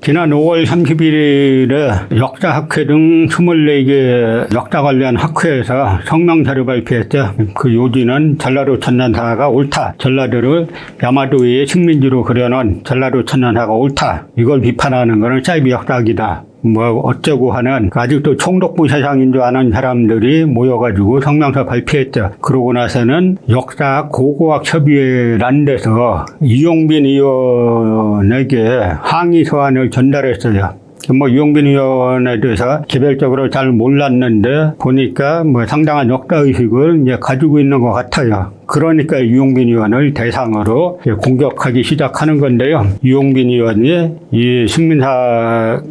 지난 5월 30일에 역사학회 등 24개 역사 관련 학회에서 성명서를 발표했죠. 그 요지는 전라도 천년사가 옳다. 전라도를 야마도의 식민지로 그려놓은 전라도 천년사가 옳다. 이걸 비판하는 것은 사이비 역사학이다. 뭐 어쩌고 하는 아직도 총독부 세상인 줄 아는 사람들이 모여가지고 성명서 발표했죠. 그러고 나서는 역사학 고고학 협의회란 데서 이용빈 의원에게 항의 서한을 전달했어요. 뭐 이용빈 의원에 대해서 개별적으로 잘 몰랐는데 보니까 뭐 상당한 역사의식을 이제 가지고 있는 것 같아요. 그러니까 이용빈 의원을 대상으로 공격하기 시작하는 건데요. 이용빈 의원이 이 식민사계의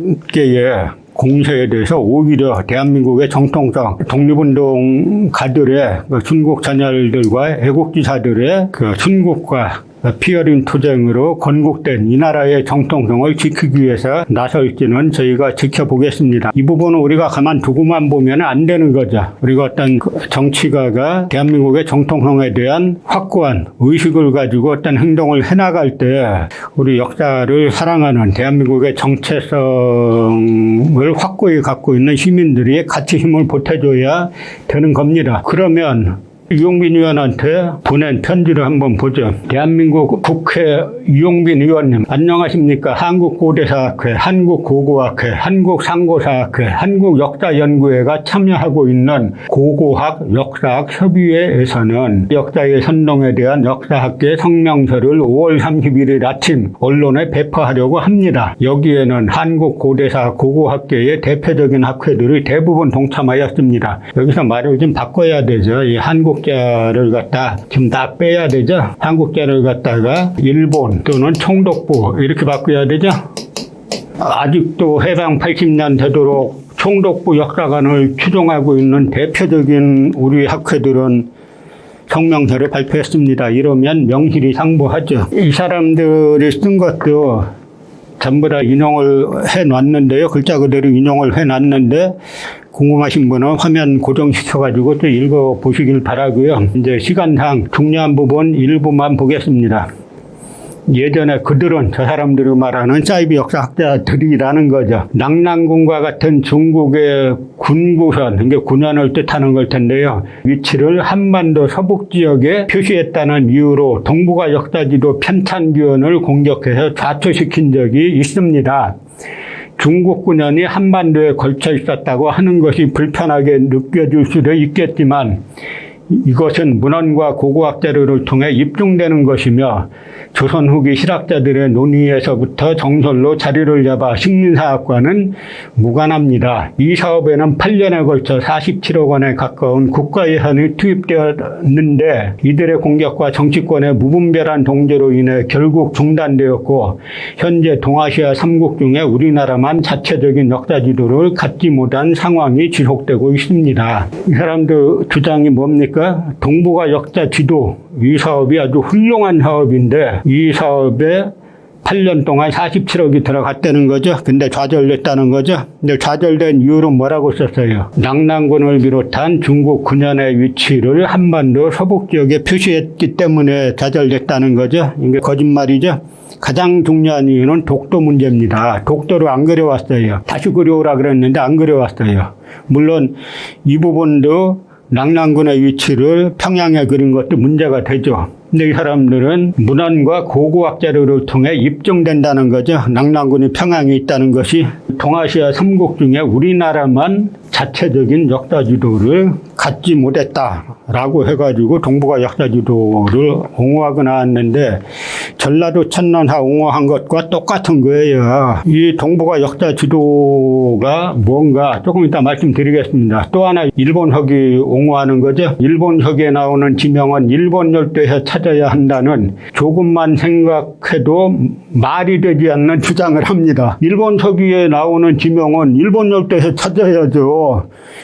공세에 대해서 오히려 대한민국의 정통성, 독립운동가들의 순국 전열들과 애국지사들의 그 순국과 피어린 투쟁으로 건국된 이 나라의 정통성을 지키기 위해서 나설지는 저희가 지켜보겠습니다. 이 부분은 우리가 가만 두고만 보면 안 되는 거죠. 우리가 어떤 정치가가 대한민국의 정통성에 대한 확고한 의식을 가지고 어떤 행동을 해나갈 때 우리 역사를 사랑하는 대한민국의 정체성을 확고히 갖고 있는 시민들이 같이 힘을 보태줘야 되는 겁니다. 그러면 이용빈 의원한테 보낸 편지를 한번 보죠. 대한민국 국회 이용빈 의원님, 안녕하십니까? 한국고대사학회, 한국고고학회, 한국상고사학회, 한국역사연구회가 참여하고 있는 고고학 역사학 협의회에서는 역사의 선동에 대한 역사학계 성명서를 5월 31일 아침 언론에 배포하려고 합니다. 여기에는 한국고대사 고고학계의 대표적인 학회들이 대부분 동참하였습니다. 여기서 말을 좀 바꿔야 되죠. 이 한국자를 갖다 지금 다 빼야 되죠. 한국자를 갖다가 일본 또는 총독부 이렇게 바꿔야 되죠. 아직도 해방 80년 되도록 총독부 역사관을 추종하고 있는 대표적인 우리 학회들은 성명서를 발표했습니다. 이러면 명실이 상부하죠. 이 사람들이 쓴 것도 전부 다 인용을 해놨는데요. 글자 그대로 인용을 해놨는데 궁금하신 분은 화면 고정시켜가지고 또 읽어보시길 바라고요. 이제 시간상 중요한 부분 일부만 보겠습니다. 예전에 그들은 저 사람들이 말하는 사이비 역사학자들이라는 거죠. 낙랑군과 같은 중국의 군구현, 이게 군현을 뜻하는 걸 텐데요. 위치를 한반도 서북 지역에 표시했다는 이유로 동북아 역사지도 편찬규현을 공격해서 좌초시킨 적이 있습니다. 중국 군현이 한반도에 걸쳐 있었다고 하는 것이 불편하게 느껴질 수도 있겠지만 이것은 문헌과 고고학 자료를 통해 입증되는 것이며 조선 후기 실학자들의 논의에서부터 정설로 자리를 잡아 식민사학과는 무관합니다. 이 사업에는 8년에 걸쳐 47억 원에 가까운 국가 예산이 투입되었는데 이들의 공격과 정치권의 무분별한 동조로 인해 결국 중단되었고 현재 동아시아 3국 중에 우리나라만 자체적인 역사 지도를 갖지 못한 상황이 지속되고 있습니다. 이 사람들 주장이 뭡니까? 동북아 역사 지도, 이 사업이 아주 훌륭한 사업인데 이 사업에 8년 동안 47억이 들어갔다는 거죠. 근데 좌절됐다는 거죠. 근데 좌절된 이유는 뭐라고 썼어요? 낙랑군을 비롯한 중국 군현의 위치를 한반도 서북 지역에 표시했기 때문에 좌절됐다는 거죠. 이게 거짓말이죠. 가장 중요한 이유는 독도 문제입니다. 독도를 안 그려왔어요. 다시 그려오라 그랬는데 안 그려왔어요. 물론 이 부분도 낙랑군의 위치를 평양에 그린 것도 문제가 되죠. 근데 이 사람들은 문헌과 고고학 자료를 통해 입증된다는 거죠. 낙랑군이 평양에 있다는 것이 동아시아 3국 중에 우리나라만 자체적인 역사지도를 갖지 못했다라고 해가지고 동북아 역사지도를 옹호하고 나왔는데 전라도 천년사 옹호한 것과 똑같은 거예요. 이 동북아 역사지도가 뭔가 조금 이따 말씀드리겠습니다. 또 하나 일본 혁이 옹호하는 거죠. 일본 혁에 나오는 지명은 일본 열도에서 찾아야 한다는 조금만 생각해도 말이 되지 않는 주장을 합니다. 일본 서기에 나오는 지명은 일본 열도에서 찾아야죠.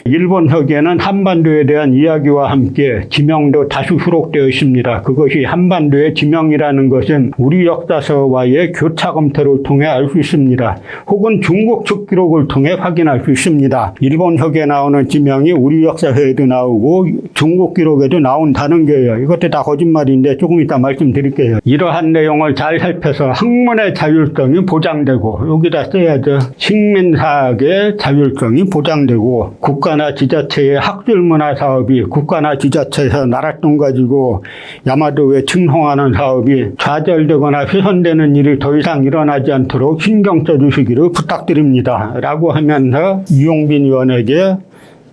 일본 혁에는 한반도에 대한 이야기와 함께 지명도 다수 수록되어 있습니다. 그것이 한반도의 지명이라는 것은 것은 우리 역사서와의 교차 검토를 통해 알 수 있습니다. 혹은 중국 측 기록을 통해 확인할 수 있습니다. 일본혁에 나오는 지명이 우리 역사서에도 나오고 중국 기록에도 나온다는 거예요. 이것도 다 거짓말인데 조금 이따 말씀드릴게요. 이러한 내용을 잘 살펴서 학문의 자율성이 보장되고, 여기다 써야죠. 식민사학의 자율성이 보장되고, 국가나 지자체의 학술문화 사업이 국가나 지자체에서 나랏돈 가지고 야마도에 칭송하는 사업이 좌절되거나 훼손되는 일이 더 이상 일어나지 않도록 신경 써주시기를 부탁드립니다. 라고 하면서 이용빈 의원에게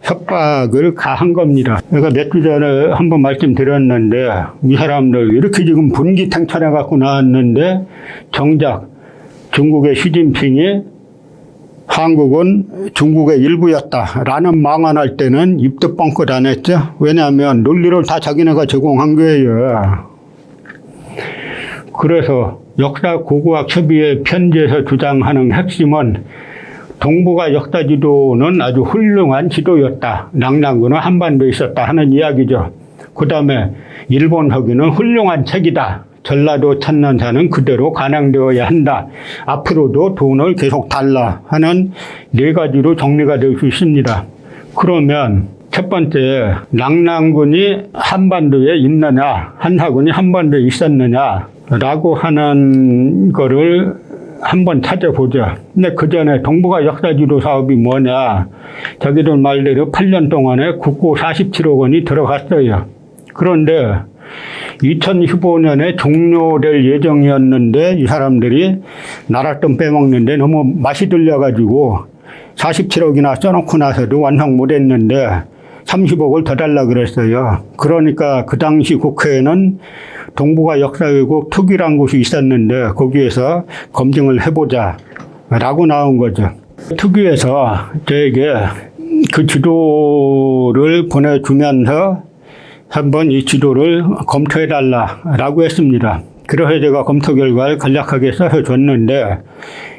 협박을 가한 겁니다. 제가 몇 주 전에 한번 말씀드렸는데, 이 사람들 이렇게 지금 분기탱천해 갖고 나왔는데 정작 중국의 시진핑이 한국은 중국의 일부였다라는 망언할 때는 입도 뻥끗 안 했죠. 왜냐하면 논리를 다 자기네가 제공한 거예요. 그래서 역사 고고학 협의회 편지에서 주장하는 핵심은 동북아 역사 지도는 아주 훌륭한 지도였다. 낙랑군은 한반도에 있었다 하는 이야기죠. 그 다음에 일본 혁의는 훌륭한 책이다. 전라도 찾는 자는 그대로 관행되어야 한다. 앞으로도 돈을 계속 달라 하는 네 가지로 정리가 될 수 있습니다. 그러면 첫 번째, 낙랑군이 한반도에 있느냐, 한사군이 한반도에 있었느냐 라고 하는 거를 한번 찾아보자. 근데 그 전에 동북아 역사지도 사업이 뭐냐. 자기들 말대로 8년 동안에 국고 47억 원이 들어갔어요. 그런데 2015년에 종료될 예정이었는데 이 사람들이 나랏돈 빼먹는데 너무 맛이 들려가지고 47억이나 써놓고 나서도 완성 못했는데 30억을 더 달라 그랬어요. 그러니까 그 당시 국회에는 동북아 역사회국 특위란 곳이 있었는데 거기에서 검증을 해보자 라고 나온 거죠. 특위에서 저에게 그 지도를 보내주면서 한번 이 지도를 검토해달라라고 했습니다. 그래서 제가 검토 결과를 간략하게 써서 줬는데,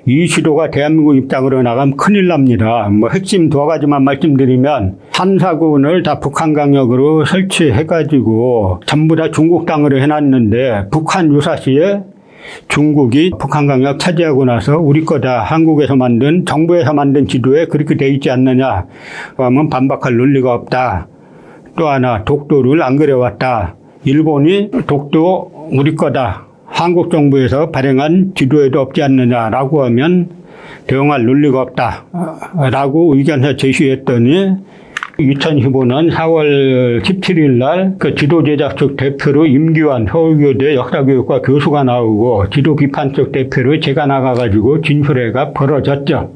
이 지도가 대한민국 입장으로 나가면 큰일 납니다. 핵심 두 가지만 말씀드리면, 한사군을 다 북한 강역으로 설치해가지고 전부 다 중국 땅으로 해놨는데, 북한 유사시에 중국이 북한 강역 차지하고 나서 우리 거다, 한국에서 만든, 정부에서 만든 지도에 그렇게 돼 있지 않느냐 하면 반박할 논리가 없다. 또 하나, 독도를 안 그려왔다. 일본이 독도 우리 거다. 한국 정부에서 발행한 지도에도 없지 않느냐라고 하면 대응할 논리가 없다. 라고 의견을 제시했더니 2015년 4월 17일 날 그 지도 제작 쪽 대표로 임기환 서울교대 역사교육과 교수가 나오고 지도 비판 쪽 대표로 제가 나가가지고 진술회가 벌어졌죠.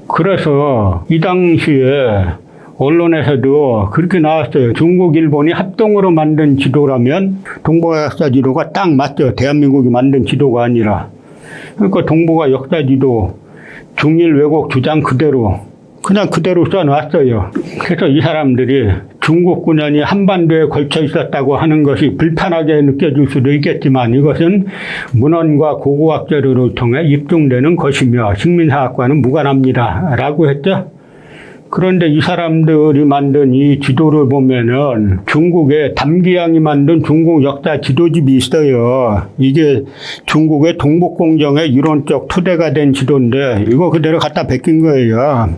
그래서 이 당시에 언론에서도 그렇게 나왔어요. 중국, 일본이 합동으로 만든 지도라면 동북아 역사 지도가 딱 맞죠. 대한민국이 만든 지도가 아니라. 그러니까 동북아 역사 지도, 중일 왜곡 주장 그대로, 그냥 그대로 써놨어요. 그래서 이 사람들이 중국 군현이 한반도에 걸쳐 있었다고 하는 것이 불편하게 느껴질 수도 있겠지만 이것은 문헌과 고고학 자료를 통해 입증되는 것이며 식민사학과는 무관합니다. 라고 했죠. 그런데 이 사람들이 만든 이 지도를 보면은 중국의 담기양이 만든 중국 역사 지도집이 있어요. 이게 중국의 동북공정의 이론적 토대가 된 지도인데 이거 그대로 갖다 베낀 거예요.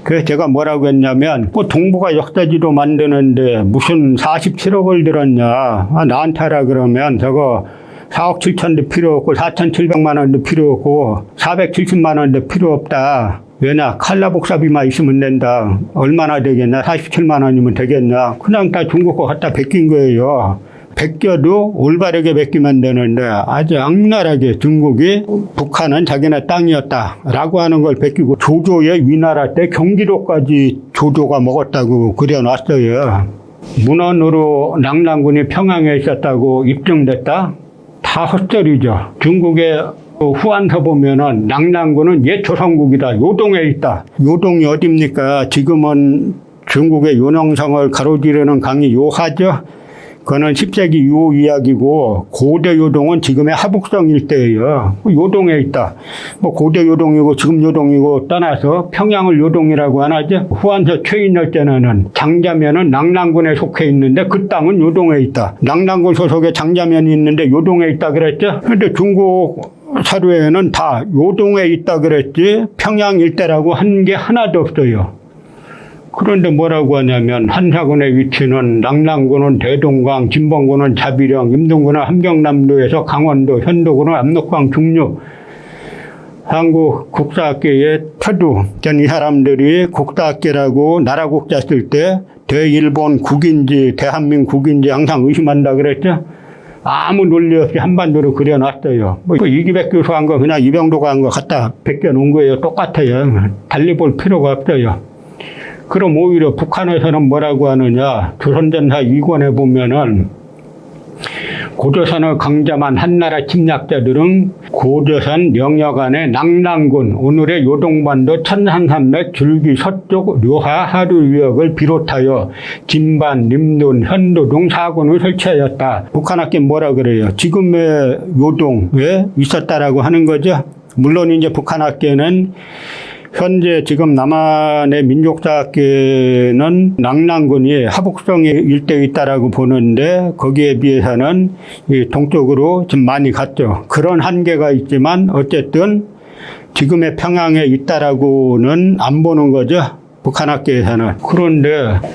그래서 제가 뭐라고 했냐면 동북아 역사 지도 만드는데 무슨 47억을 들었냐. 나한테 하라 그러면 저거 4억 7천도 필요 없고 4,700만 원도 필요 없고 470만 원도 필요 없다. 왜냐? 칼라 복사비만 있으면 된다. 얼마나 되겠냐? 47만 원이면 되겠냐? 그냥 다 중국 거 갖다 베낀 거예요. 베껴도 올바르게 베끼면 되는데 아주 악랄하게 중국이 북한은 자기네 땅이었다라고 하는 걸 베끼고 조조의 위나라 때 경기도까지 조조가 먹었다고 그려놨어요. 문헌으로 낙랑군이 평양에 있었다고 입증됐다? 다 헛소리죠. 중국의 후한서 보면은 낙랑군은 옛 조선국이다. 요동에 있다. 요동이 어딥니까? 지금은 중국의 요녕성을 가로지르는 강이 요하죠. 그거는 10세기 이후 이야기고 고대 요동은 지금의 하북성 일대예요. 요동에 있다. 뭐 고대 요동이고 지금 요동이고 떠나서 평양을 요동이라고 안 하죠. 후한서 최인열 때는 장자면은 낙랑군에 속해 있는데 그 땅은 요동에 있다. 낙랑군 소속의 장자면이 있는데 요동에 있다 그랬죠. 그런데 중국 사료에는 다 요동에 있다 그랬지 평양 일대라고 한 게 하나도 없어요. 그런데 뭐라고 하냐면 한사군의 위치는 낙랑군은 대동강, 진봉군은 자비령, 임동군은 함경남도에서 강원도, 현도군은 압록강 중류. 한국 국사학계의 태두, 전 이 사람들이 국사학계라고 나라 국자 쓸 때 대일본 국인지 대한민국인지 항상 의심한다 그랬죠. 아무 논리 없이 한반도로 그려놨어요. 뭐 이기백 교수 한 거 그냥 이병도가 한 거 갖다 베껴놓은 거예요. 똑같아요. 달리 볼 필요가 없어요. 그럼 오히려 북한에서는 뭐라고 하느냐. 조선전사 2권에 보면은 고조선을 강점한 한나라 침략자들은 고조선 영역 안의 낙랑군, 오늘의 요동반도 천산산맥 줄기 서쪽 료하 하류 유역을 비롯하여 진반, 림돈, 현도 등 4군을 설치하였다. 북한학계 뭐라 그래요? 지금의 요동에 있었다라고 하는 거죠. 물론 이제 북한학계는 현재 지금 남한의 민족사학계는 낙랑군이 하북성 일대에 있다라고 보는데 거기에 비해서는 동쪽으로 좀 많이 갔죠. 그런 한계가 있지만 어쨌든 지금의 평양에 있다라고는 안 보는 거죠. 북한학계에서는. 그런데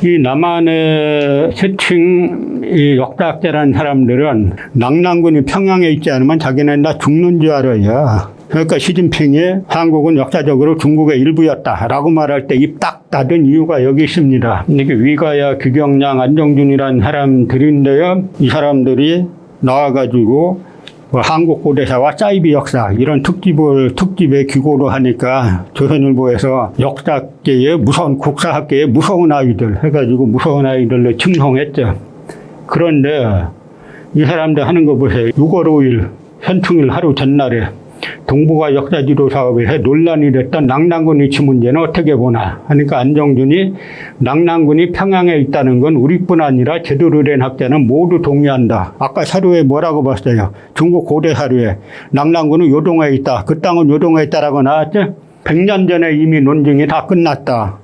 이 남한의 세칭 역사학자라는 사람들은 낙랑군이 평양에 있지 않으면 자기네는 다 죽는 줄 알아요. 그러니까 시진핑이 한국은 역사적으로 중국의 일부였다라고 말할 때 입 딱 닫은 이유가 여기 있습니다. 이게 위가야, 규경량, 안정준이라는 사람들인데요. 이 사람들이 나와가지고 뭐 한국 고대사와 사이비 역사 이런 특집에 기고로 하니까 조선일보에서 역사계의 무서운 국사학계의 무서운 아이들 해가지고 무서운 아이들로 칭송했죠. 그런데 이 사람들 하는 거 보세요. 6월 5일 현충일 하루 전날에 동북아 역사지도 사업에 논란이 됐던 낙랑군 위치 문제는 어떻게 보나 하니까 안정준이 낙랑군이 평양에 있다는 건 우리뿐 아니라 제대로 된 학자는 모두 동의한다. 아까 사료에 뭐라고 봤어요? 중국 고대 사료에 낙랑군은 요동에 있다. 그 땅은 요동에 있다라고 나왔죠? 100년 전에 이미 논증이 다 끝났다.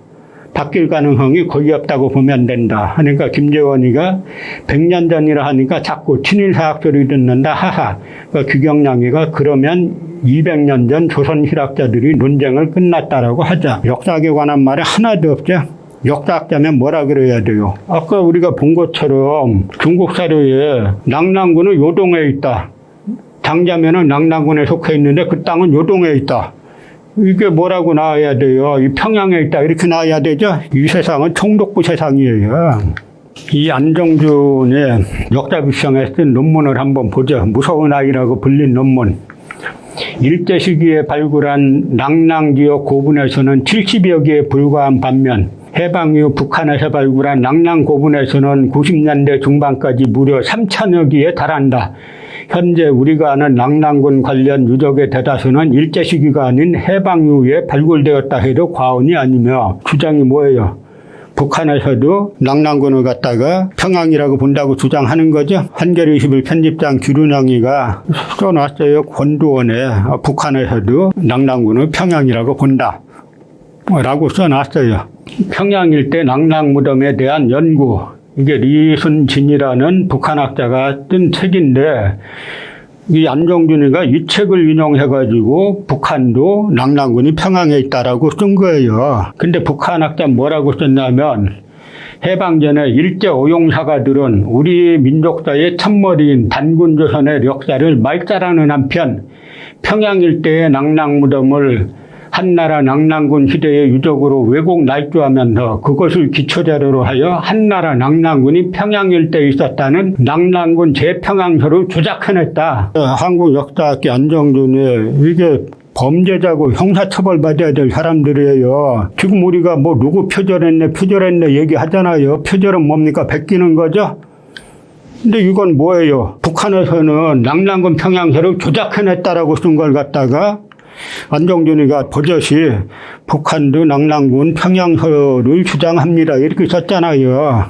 바뀔 가능성이 거의 없다고 보면 된다. 하니까 김재원이가 100년 전이라 하니까 자꾸 친일사학 소리 듣는다. 하하. 그러니까 규경량이가 그러면 200년 전 조선 실학자들이 논쟁을 끝났다라고 하자. 역사학에 관한 말이 하나도 없죠. 역사학자면 뭐라 그래야 돼요. 아까 우리가 본 것처럼 중국 사료에 낙랑군은 요동에 있다. 장자면은 낙랑군에 속해 있는데 그 땅은 요동에 있다. 이게 뭐라고 나와야 돼요? 이 평양에 있다 이렇게 나와야 되죠? 이 세상은 총독부 세상이에요. 이 안정준의 역사비평에 쓴 논문을 한번 보죠. 무서운 아이라고 불린 논문. 일제 시기에 발굴한 낙랑지역 고분에서는 70여 개에 불과한 반면 해방 이후 북한에서 발굴한 낙랑 고분에서는 90년대 중반까지 무려 3,000여 개에 달한다. 현재 우리가 아는 낙랑군 관련 유적의 대다수는 일제 시기가 아닌 해방 이후에 발굴되었다 해도 과언이 아니며 주장이 뭐예요? 북한에서도 낙랑군을 갖다가 평양이라고 본다고 주장하는 거죠. 한겨레 21 편집장 규륜영이가 써놨어요. 권두원에 북한에서도 낙랑군을 평양이라고 본다 라고 써놨어요. 평양 일대 낙랑 무덤에 대한 연구, 이게 리순진이라는 북한학자가 쓴 책인데 이 안정준이가 이 책을 인용해가지고 북한도 낙랑군이 평양에 있다라고 쓴 거예요. 근데 북한학자 뭐라고 썼냐면 해방 전에 일제 오용사가들은 우리 민족사의 첫머리인 단군조선의 역사를 말살하는 한편 평양 일대의 낙랑 무덤을 한나라 낙랑군 시대의 유적으로 왜곡 날조하면서 그것을 기초자료로 하여 한나라 낙랑군이 평양 일대에 있었다는 낙랑군 재평양서를 조작해냈다. 한국 역사학계 안정준이 이게 범죄자고 형사처벌받아야 될 사람들이에요. 지금 우리가 뭐 누구 표절했네 얘기하잖아요. 표절은 뭡니까? 베끼는 거죠? 근데 이건 뭐예요? 북한에서는 낙랑군 평양서를 조작해냈다라고 쓴 걸 갖다가 안정준이가 버젓이 북한도 낙랑군 평양서를 주장합니다 이렇게 썼잖아요.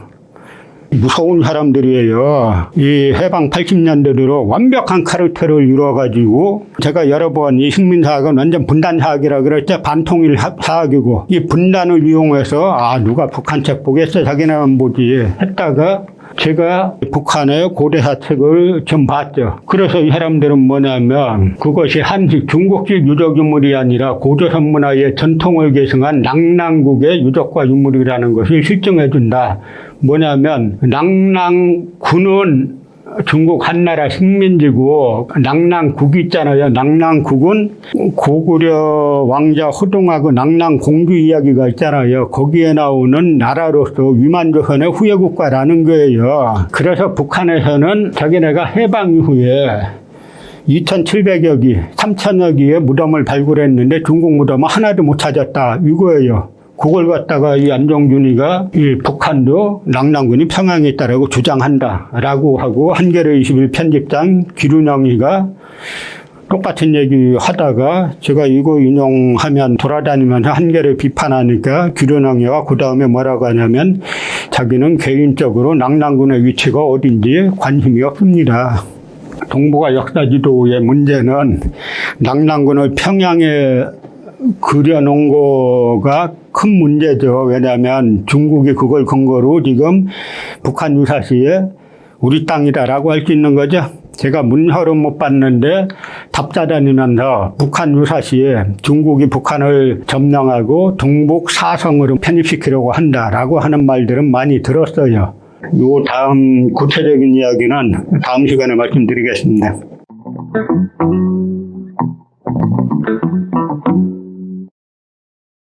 무서운 사람들이에요. 이 해방 80년대 들어 완벽한 카르텔을 이루어가지고 제가 여러 번 이 식민사학은 완전 분단사학이라 그랬죠. 반통일 사학이고 이 분단을 이용해서 누가 북한 책 보겠어 자기네만 보지 했다가 제가 북한의 고대사 책을 좀 봤죠. 그래서 이 사람들은 뭐냐면 그것이 한식 중국식 유적 유물이 아니라 고조선 문화의 전통을 계승한 낭랑국의 유적과 유물이라는 것을 실증해 준다. 뭐냐면 낭랑군은 중국 한나라 식민지고 낭랑국이 있잖아요. 낭랑국은 고구려 왕자 호동하고 낭랑공주 이야기가 있잖아요. 거기에 나오는 나라로서 위만조선의 후예국가라는 거예요. 그래서 북한에서는 자기네가 해방 이후에 2,700여 기, 3,000여 기의 무덤을 발굴했는데 중국 무덤은 하나도 못 찾았다. 이거예요. 그걸 갖다가 이 안종준이가 이 북한도 낭랑군이 평양에 있다라고 주장한다라고 하고 한겨레 21 편집장 기륜영이가 똑같은 얘기 하다가 제가 이거 인용하면 돌아다니면서 한겨레 비판하니까 기륜영이가 그 다음에 뭐라고 하냐면 자기는 개인적으로 낭랑군의 위치가 어딘지 관심이 없습니다. 동북아 역사지도의 문제는 낭랑군을 평양에 그려놓은 거가 큰 문제죠. 왜냐하면 중국이 그걸 근거로 지금 북한 유사시에 우리 땅이다라고 할 수 있는 거죠. 제가 문서는 못 봤는데 답사다니면서 북한 유사시에 중국이 북한을 점령하고 동북 사성으로 편입시키려고 한다라고 하는 말들은 많이 들었어요. 요 다음 구체적인 이야기는 다음 시간에 말씀드리겠습니다.